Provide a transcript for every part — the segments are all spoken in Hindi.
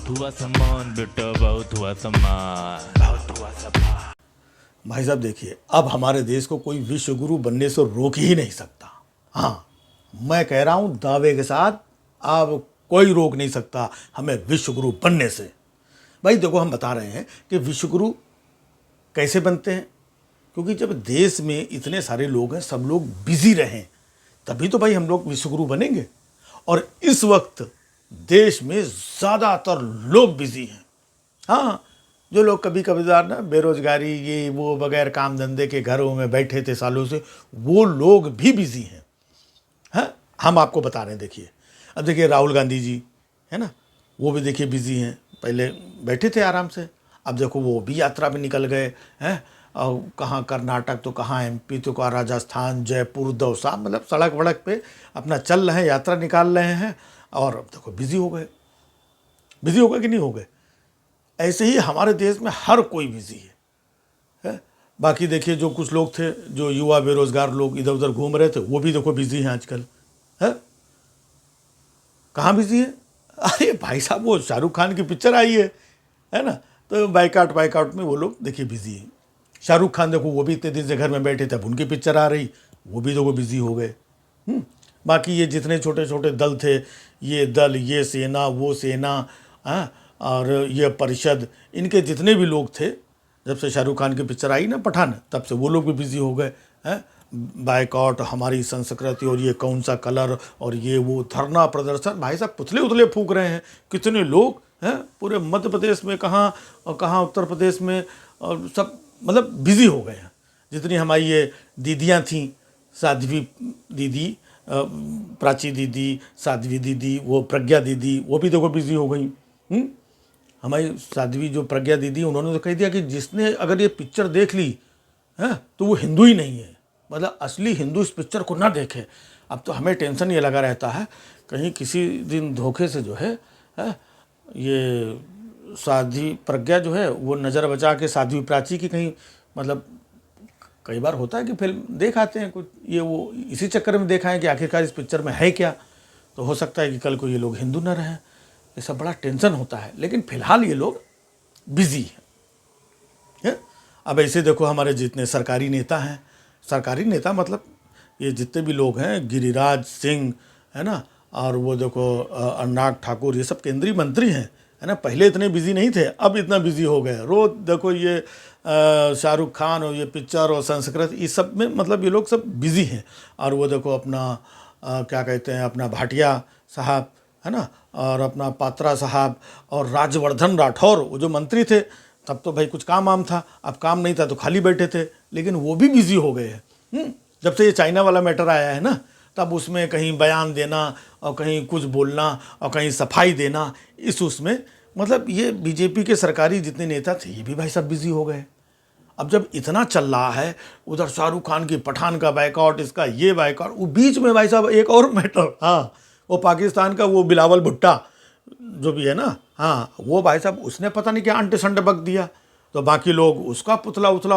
बहुत हुआ सामान बेटा, बहुत हुआ सामान, बहुत हुआ सामान। भाई साहब देखिए, अब हमारे देश को कोई विश्व गुरु बनने से रोक ही नहीं सकता। हाँ, मैं कह रहा हूँ दावे के साथ, अब कोई रोक नहीं सकता हमें विश्व गुरु बनने से। भाई देखो, हम बता रहे हैं कि विश्व गुरु कैसे बनते हैं, क्योंकि जब देश में इतने सारे लोग हैं, सब लोग बिजी रहें, तभी तो भाई हम लोग विश्व गुरु बनेंगे। और इस वक्त देश में ज़्यादातर लोग बिजी हैं। हाँ, जो लोग कभी कभार ना बेरोजगारी ये वो बगैर काम धंधे के घरों में बैठे थे सालों से, वो लोग भी बिजी हैं। हाँ, हम आपको बता रहे हैं। देखिए, अब देखिए राहुल गांधी जी है ना, वो भी देखिए बिजी हैं। पहले बैठे थे आराम से, अब देखो वो भी यात्रा पे निकल गए हैं। और कहाँ कर्नाटक तो कहाँ एमपी तो कहाँ राजस्थान, जयपुर, दौसा, मतलब सड़क वड़क पे अपना चल रहे हैं, यात्रा निकाल रहे हैं। और अब देखो बिजी हो गए। बिजी हो गए कि नहीं हो गए? ऐसे ही हमारे देश में हर कोई बिजी है। बाकी देखिए, जो कुछ लोग थे, जो युवा बेरोजगार लोग इधर उधर घूम रहे थे, वो भी देखो बिजी हैं आजकल। है कहाँ बिजी है? अरे भाई साहब, वो शाहरुख खान की पिक्चर आई है ना, तो बाइकआउट में वो लोग देखिए बिजी हैं। शाहरुख खान देखो, वो भी इतने दिन से घर में बैठे थे, अब उनकी पिक्चर आ रही, वो भी देखो बिजी हो गए। बाकी ये जितने छोटे छोटे दल थे, ये दल, ये सेना, वो सेना, हाँ, और ये परिषद, इनके जितने भी लोग थे, जब से शाहरुख खान की पिक्चर आई ना पठान, तब से वो लोग भी बिजी हो गए हैं। बाइकआउट, हमारी संस्कृति, और ये कौन सा कलर, और ये वो धरना प्रदर्शन, भाई साहब पुतले उतले फूंक रहे हैं कितने लोग हैं पूरे मध्य प्रदेश में, कहाँ और कहाँ उत्तर प्रदेश में, और सब मतलब बिजी हो गए हैं। जितनी हमारी ये दीदियाँ थीं, साध्वी दीदी, प्राची दीदी, साध्वी दीदी, वो प्रज्ञा दीदी, वो भी देखो बिजी हो गई। हमारी साध्वी जो प्रज्ञा दीदी, उन्होंने तो कह दिया कि जिसने अगर ये पिक्चर देख ली है तो वो हिंदू ही नहीं है, मतलब असली हिंदू इस पिक्चर को ना देखे। अब तो हमें टेंशन ये लगा रहता है, कहीं किसी दिन धोखे से जो है ये साध्वी प्रज्ञा जो है वो नज़र बचा के साध्वी प्राची की कहीं, मतलब कई बार होता है कि फिल्म देख आते हैं कुछ, ये वो इसी चक्कर में देखा है कि आखिरकार इस पिक्चर में है क्या, तो हो सकता है कि कल को ये लोग हिंदू न रहें। ये सब बड़ा टेंशन होता है, लेकिन फिलहाल ये लोग बिजी हैं। अब ऐसे देखो, हमारे जितने सरकारी नेता हैं, सरकारी नेता मतलब ये जितने भी लोग हैं, गिरिराज सिंह है ना, और वो देखो अनुराग ठाकुर, ये सब केंद्रीय मंत्री हैं, है ना। पहले इतने बिजी नहीं थे, अब इतना बिजी हो गए। रोज देखो ये शाहरुख खान और ये पिक्चर और संस्कृत, इस सब में मतलब ये लोग सब बिजी हैं। और वो देखो अपना क्या कहते हैं, अपना भाटिया साहब है ना, और अपना पात्रा साहब और राज्यवर्धन राठौर, वो जो मंत्री थे, तब तो भाई कुछ काम आम था, अब काम नहीं था तो खाली बैठे थे, लेकिन वो भी बिजी हो गए हैं। जब से ये चाइना वाला मैटर आया है ना, तब उसमें कहीं बयान देना और कहीं कुछ बोलना और कहीं सफाई देना, इस उसमें मतलब ये बीजेपी के सरकारी जितने नेता थे, ये भी भाई सब बिजी हो गए। अब जब इतना चल रहा है, उधर शाहरुख खान की पठान का बाइकआउट, इसका ये बाइकआउट, वो बीच में भाई साहब एक और मैटर, हाँ, वो पाकिस्तान का वो बिलावल भुट्टा जो भी है ना, हाँ, वो भाई साहब उसने पता नहीं क्या अंटे संडे बक दिया, तो बाकी लोग उसका पुतला उतला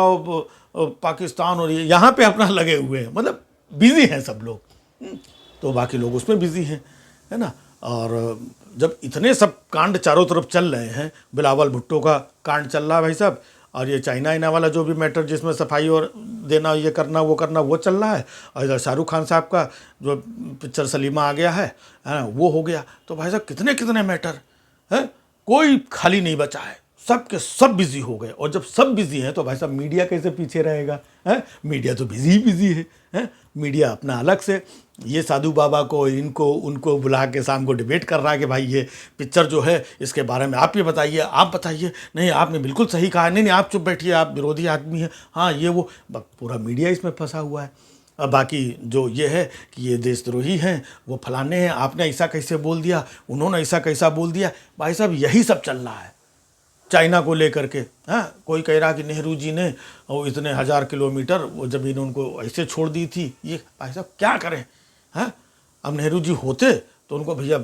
पाकिस्तान और ये यहाँ पे अपना लगे हुए हैं, मतलब बिजी हैं सब लोग। तो बाकी लोग उसमें बिजी हैं, है ना। और जब इतने सब कांड चारों तरफ चल रहे हैं, बिलावल भुट्टो का कांड चल रहा है भाई साहब, और ये चाइना इना वाला जो भी मैटर जिसमें सफाई और देना, ये करना वो चल रहा है, और इधर शाहरुख खान साहब का जो पिक्चर सलीमा आ गया है वो हो गया। तो भाई साहब कितने कितने मैटर हैं, कोई खाली नहीं बचा है, सब के सब बिजी हो गए। और जब सब बिजी हैं तो भाई साहब मीडिया कैसे पीछे रहेगा? मीडिया तो बिजी है। मीडिया अपना अलग से ये साधु बाबा को, इनको उनको बुला के शाम को डिबेट कर रहा है कि भाई ये पिक्चर जो है इसके बारे में आप ये बताइए, आप बताइए, नहीं आपने बिल्कुल सही कहा, नहीं आप चुप बैठिए, आप विरोधी आदमी हैं, हाँ ये वो, पूरा मीडिया इसमें फंसा हुआ है। अब बाकी जो ये है कि ये देशद्रोही हैं, वो फलाने हैं, आपने ऐसा कैसे बोल दिया, उन्होंने ऐसा कैसा बोल दिया, भाई साहब यही सब चल रहा है चाइना को लेकर के। हाँ, कोई कह रहा कि नेहरू जी ने वो इतने 1000 किलोमीटर वो ज़मीन उनको ऐसे छोड़ दी थी, ये भाई साहब क्या करें? हाँ, अब नेहरू जी होते तो उनको भैया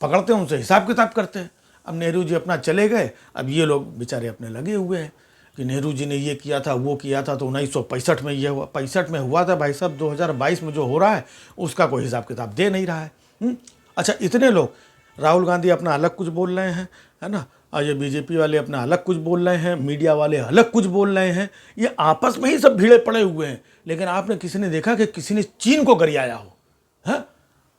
पकड़ते, उनसे हिसाब किताब करते। अब नेहरू जी अपना चले गए, अब ये लोग बेचारे अपने लगे हुए हैं कि नेहरू जी ने ये किया था, वो किया था, तो 1965 में ये हुआ, 65 में हुआ था भाई साहब, 2022 में जो हो रहा है उसका कोई हिसाब किताब दे नहीं रहा है। अच्छा, इतने लोग, राहुल गांधी अपना अलग कुछ बोल रहे हैं, है ना, और ये बीजेपी वाले अपना अलग कुछ बोल रहे हैं, मीडिया वाले अलग कुछ बोल रहे हैं, ये आपस में ही सब भीड़े पड़े हुए हैं। लेकिन आपने किसी ने देखा कि किसी ने चीन को गरियाया हो, है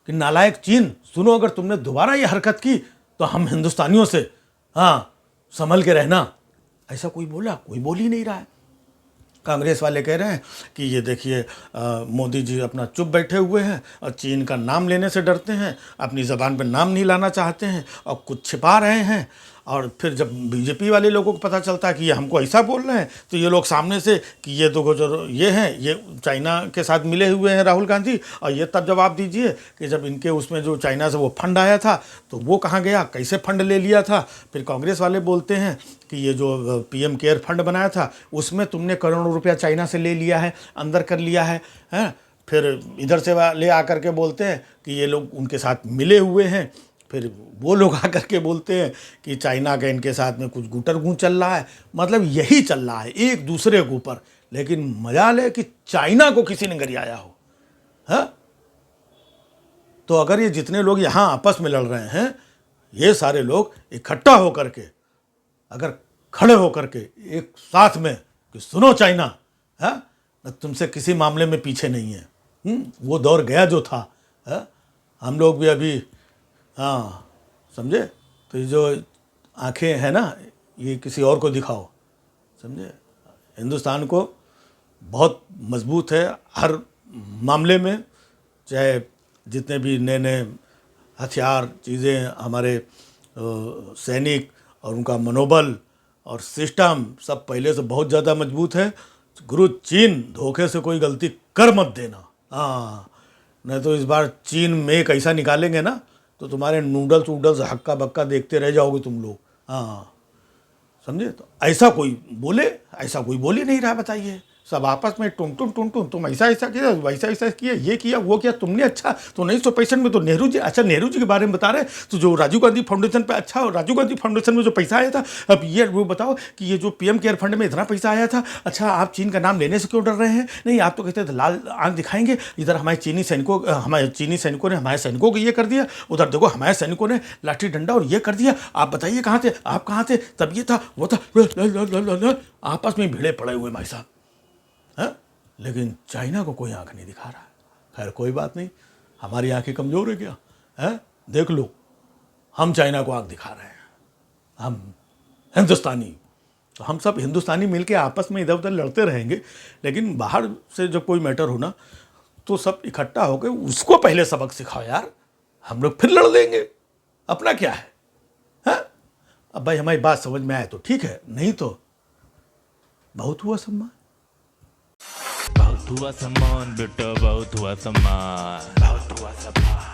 कि नालायक चीन, सुनो अगर तुमने दोबारा ये हरकत की तो हम हिंदुस्तानियों से हाँ संभल के रहना। ऐसा कोई बोला? कोई बोल ही नहीं रहा है। कांग्रेस वाले कह रहे हैं कि ये देखिए मोदी जी अपना चुप बैठे हुए हैं और चीन का नाम लेने से डरते हैं, अपनी ज़बान पर नाम नहीं लाना चाहते हैं और कुछ छिपा रहे हैं। और फिर जब बीजेपी वाले लोगों को पता चलता है कि ये हमको ऐसा बोल रहे हैं तो ये लोग सामने से कि ये तो जो ये हैं ये चाइना के साथ मिले हुए हैं राहुल गांधी, और ये तब जवाब दीजिए कि जब इनके उसमें जो चाइना से वो फंड आया था तो वो कहाँ गया, कैसे फंड ले लिया था। फिर कांग्रेस वाले बोलते हैं कि ये जो पीएम केयर फंड बनाया था उसमें तुमने करोड़ों रुपया चाइना से ले लिया है, अंदर कर लिया है। फिर इधर से ले आकर के बोलते हैं कि ये लोग उनके साथ मिले हुए हैं। फिर वो लोग आकर के बोलते हैं कि चाइना का इनके साथ में कुछ गुटरगू चल रहा है। मतलब यही चल रहा है एक दूसरे के ऊपर। लेकिन मजाल है कि चाइना को किसी ने गरियाया हो, है? तो अगर ये जितने लोग यहाँ आपस में लड़ रहे हैं, ये सारे लोग इकट्ठा होकर के अगर खड़े होकर के एक साथ में कि सुनो चाइना, है ना, तुमसे किसी मामले में पीछे नहीं है। वो दौर गया जो था, है? हम लोग भी अभी हाँ समझे। तो ये जो आंखें हैं ना, ये किसी और को दिखाओ, समझे। हिंदुस्तान को बहुत मजबूत है हर मामले में, चाहे जितने भी नए नए हथियार चीज़ें, हमारे सैनिक और उनका मनोबल और सिस्टम सब पहले से बहुत ज़्यादा मजबूत है। गुरु चीन धोखे से कोई गलती कर मत देना, हाँ, नहीं तो इस बार चीन में एक ऐसा निकालेंगे ना तो तुम्हारे नूडल्स वूडल्स हक्का बक्का देखते रह जाओगे तुम लोग, हाँ समझे। तो ऐसा कोई बोल ही नहीं रहा, बताइए। सब आपस में टुन तुम ऐसा किया, वैसा किया, ये किया वो किया तुमने। अच्छा तो 1965 में तो नेहरू जी, अच्छा नेहरू जी के बारे में बता रहे, तो जो राजीव गांधी फाउंडेशन पे, अच्छा राजीव गांधी फाउंडेशन में जो पैसा आया था, अब ये वो बताओ कि ये जो पीएम केयर फंड में इतना पैसा आया था, अच्छा आप चीन का नाम लेने से क्यों डर रहे हैं? नहीं, आप तो कहते थे लाल आंख दिखाएंगे, इधर हमारे चीनी सैनिकों ने हमारे सैनिकों को ये कर दिया, उधर देखो हमारे सैनिकों ने लाठी डंडा और ये कर दिया। आप बताइए कहाँ थे आप, कहाँ थे तब? ये था वो था, आपस में भिड़े पड़े हुए भाई साहब, है? लेकिन चाइना को कोई आंख नहीं दिखा रहा है। खैर कोई बात नहीं, हमारी आंखें कमज़ोर है क्या, है? देख लो, हम चाइना को आंख दिखा रहे हैं, हम हिंदुस्तानी। तो हम सब हिंदुस्तानी मिलके आपस में इधर उधर लड़ते रहेंगे, लेकिन बाहर से जब कोई मैटर हो ना तो सब इकट्ठा होकर उसको पहले सबक सिखाओ यार, हम लोग फिर लड़ लेंगे। अपना क्या है? अब भाई हमारी बात समझ में आए तो ठीक है, नहीं तो बहुत हुआ सम्मान। बहुत हुआ सम्मान बेटा, बहुत हुआ सम्मान, बहुत हुआ सम्मान।